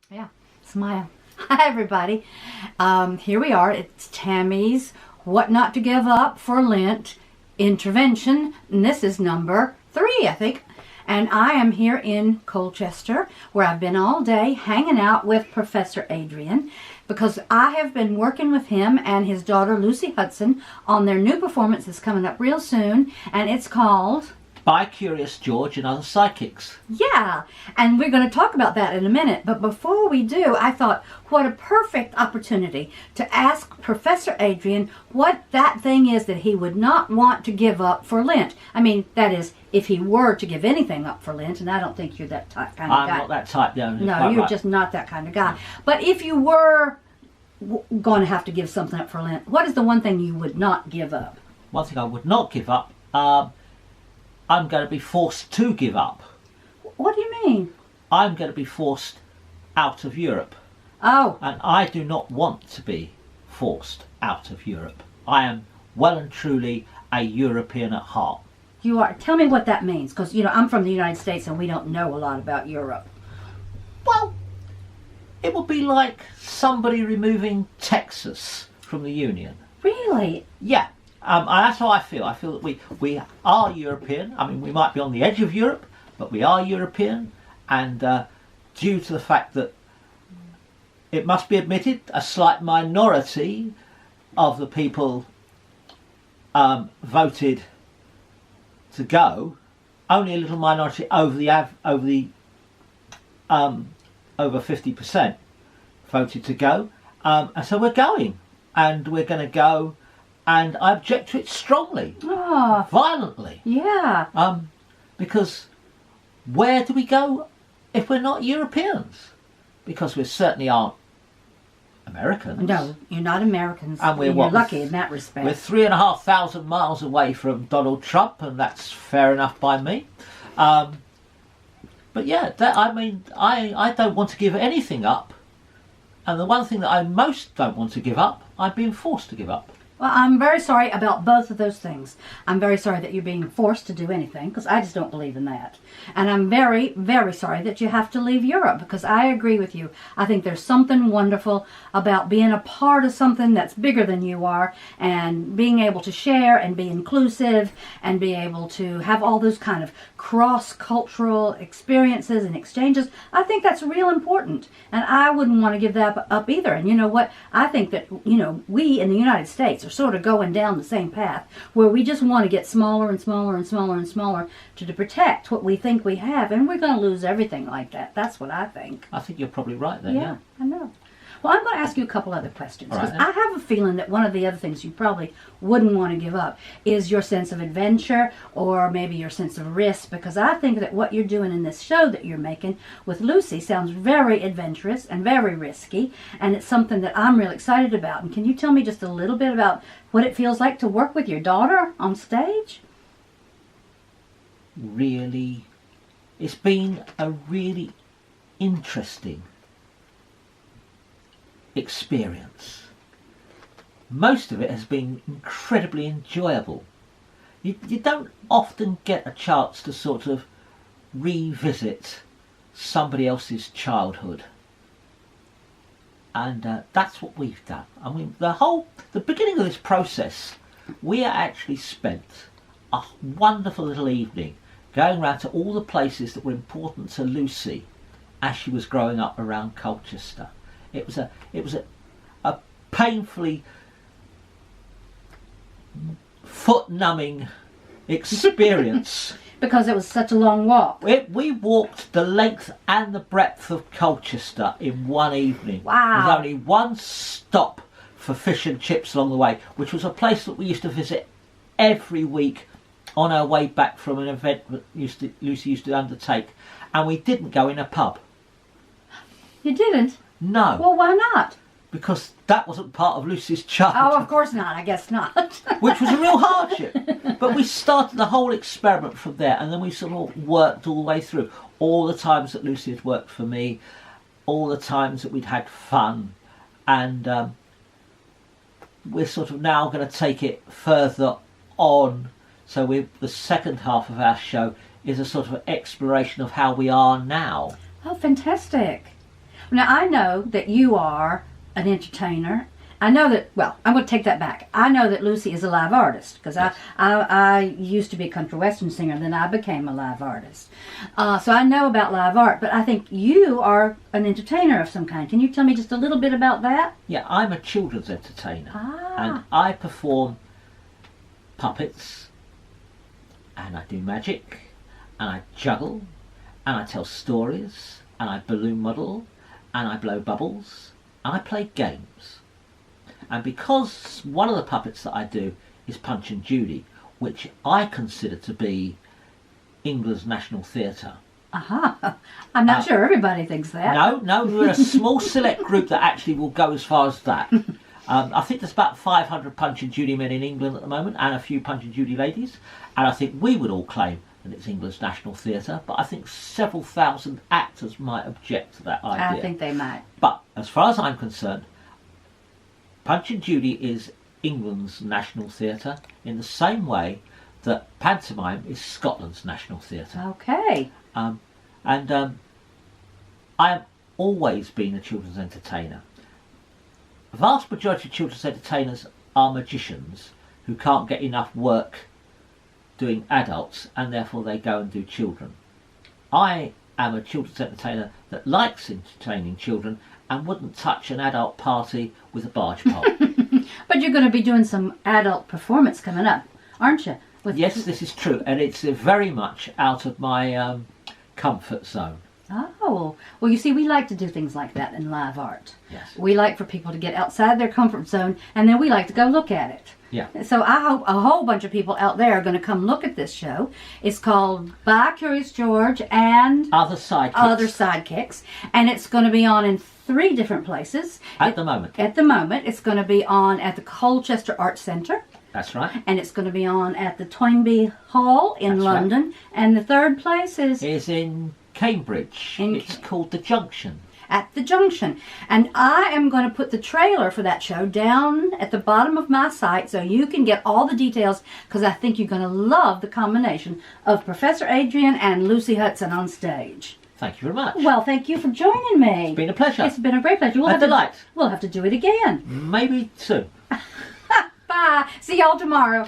Yeah, smile. Hi, everybody. Here we are. It's Tammy's What Not to Give Up for Lent intervention. And this is number 3, I think. And I am here in Colchester, where I've been all day hanging out with Professor Addrian, because I have been working with him and his daughter Lucy Hutson on their new performance that's coming up real soon, and it's called By Curious George and Other Psychics. Yeah, and we're going to talk about that in a minute. But before we do, I thought, what a perfect opportunity to ask Professor Addrian what that thing is that he would not want to give up for Lent. I mean, that is, if he were to give anything up for Lent, and I don't think you're that kind of guy. I'm not that type, no. No, you're just not that kind of guy. But if you were going to have to give something up for Lent, what is the one thing you would not give up? One thing I would not give up, I'm going to be forced to give up. What do you mean? I'm going to be forced out of Europe. Oh. And I do not want to be forced out of Europe. I am well and truly a European at heart. You are. Tell me what that means, because, you know, I'm from the United States and we don't know a lot about Europe. Well, it would be like somebody removing Texas from the Union. Really? Yeah. That's how I feel. I feel that we are European. I mean, we might be on the edge of Europe, but we are European. And due to the fact that it must be admitted, a slight minority of the people voted to go, only a little minority over 50% voted to go, and so we're going, and we're going to go. And I object to it strongly, violently. Yeah. Because where do we go if we're not Europeans? Because we certainly aren't Americans. No, you're not Americans. And you're lucky in that respect. We're 3,500 miles away from Donald Trump, and that's fair enough by me. But yeah, I don't want to give anything up. And the one thing that I most don't want to give up, I'm being forced to give up. Well, I'm very sorry about both of those things. I'm very sorry that you're being forced to do anything, because I just don't believe in that. And I'm very, very sorry that you have to leave Europe, because I agree with you. I think there's something wonderful about being a part of something that's bigger than you are, and being able to share and be inclusive and be able to have all those kind of cross-cultural experiences and exchanges. I think that's real important, and I wouldn't want to give that up either. And you know what? I think that, you know, we in the United States are sort of going down the same path, where we just want to get smaller and smaller and smaller and smaller to protect what we think we have, and we're going to lose everything like that. That's what I think. I think you're probably right there. Yeah. I know. Well, I'm going to ask you a couple other questions, because I have a feeling that one of the other things you probably wouldn't want to give up is your sense of adventure, or maybe your sense of risk, because I think that what you're doing in this show that you're making with Lucy sounds very adventurous and very risky, and it's something that I'm real excited about. And can you tell me just a little bit about what it feels like to work with your daughter on stage? Really, it's been a really interesting experience. Most of it has been incredibly enjoyable. You don't often get a chance to sort of revisit somebody else's childhood, and that's what we've done. I mean, the beginning of this process, we actually spent a wonderful little evening going around to all the places that were important to Lucy as she was growing up around Colchester. It was a painfully foot-numbing experience. Because it was such a long walk. We walked the length and the breadth of Colchester in one evening. Wow. With only one stop for fish and chips along the way, which was a place that we used to visit every week on our way back from an event that Lucy used to undertake. And we didn't go in a pub. You didn't? No. Well, why not? Because that wasn't part of Lucy's childhood. Oh, of course not. I guess not. Which was a real hardship. But we started the whole experiment from there, and then we sort of worked all the way through. All the times that Lucy had worked for me, all the times that we'd had fun, and we're sort of now going to take it further on. So the second half of our show is a sort of exploration of how we are now. Oh, fantastic. Now, I know that you are an entertainer. I know that, well, I'm going to take that back. I know that Lucy is a live artist because Yes. I used to be a country western singer, and then I became a live artist. So I know about live art, but I think you are an entertainer of some kind. Can you tell me just a little bit about that? Yeah, I'm a children's entertainer. Ah. And I perform puppets, and I do magic, and I juggle, and I tell stories, and I balloon model, and I blow bubbles, and I play games. And because one of the puppets that I do is Punch and Judy, which I consider to be England's national theatre. Aha. I'm not sure everybody thinks that. No, we're a small select group that actually will go as far as that. I think there's about 500 Punch and Judy men in England at the moment, and a few Punch and Judy ladies. And I think we would all claim that it's England's national theatre, but I think several thousand actors might object to that idea. I think they might. But as far as I'm concerned, Punch and Judy is England's national theatre in the same way that pantomime is Scotland's national theatre. Okay. I have always been a children's entertainer. The vast majority of children's entertainers are magicians who can't get enough work doing adults, and therefore they go and do children. I am a children's entertainer that likes entertaining children and wouldn't touch an adult party with a barge pole. But you're going to be doing some adult performance coming up, aren't you? Yes, this is true, and it's very much out of my comfort zone. Oh, well, you see, we like to do things like that in live art. Yes. We like for people to get outside their comfort zone, and then we like to go look at it. Yeah. So I hope a whole bunch of people out there are going to come look at this show. It's called By Curious George and Other Sidekicks. Other Sidekicks, and it's going to be on in 3 different places. At the moment. At the moment, it's going to be on at the Colchester Art Centre. That's right. And it's going to be on at the Toynbee Hall in That's London. right. And the third place is Is in Cambridge. It's called the Junction. at the Junction. And I am going to put the trailer for that show down at the bottom of my site so you can get all the details, because I think you're going to love the combination of Professor Addrian and Lucy Hutson on stage. Thank you very much. Well, thank you for joining me. It's been a pleasure. It's been a great pleasure. A delight. We'll have to do it again. Maybe soon. Bye. See y'all tomorrow.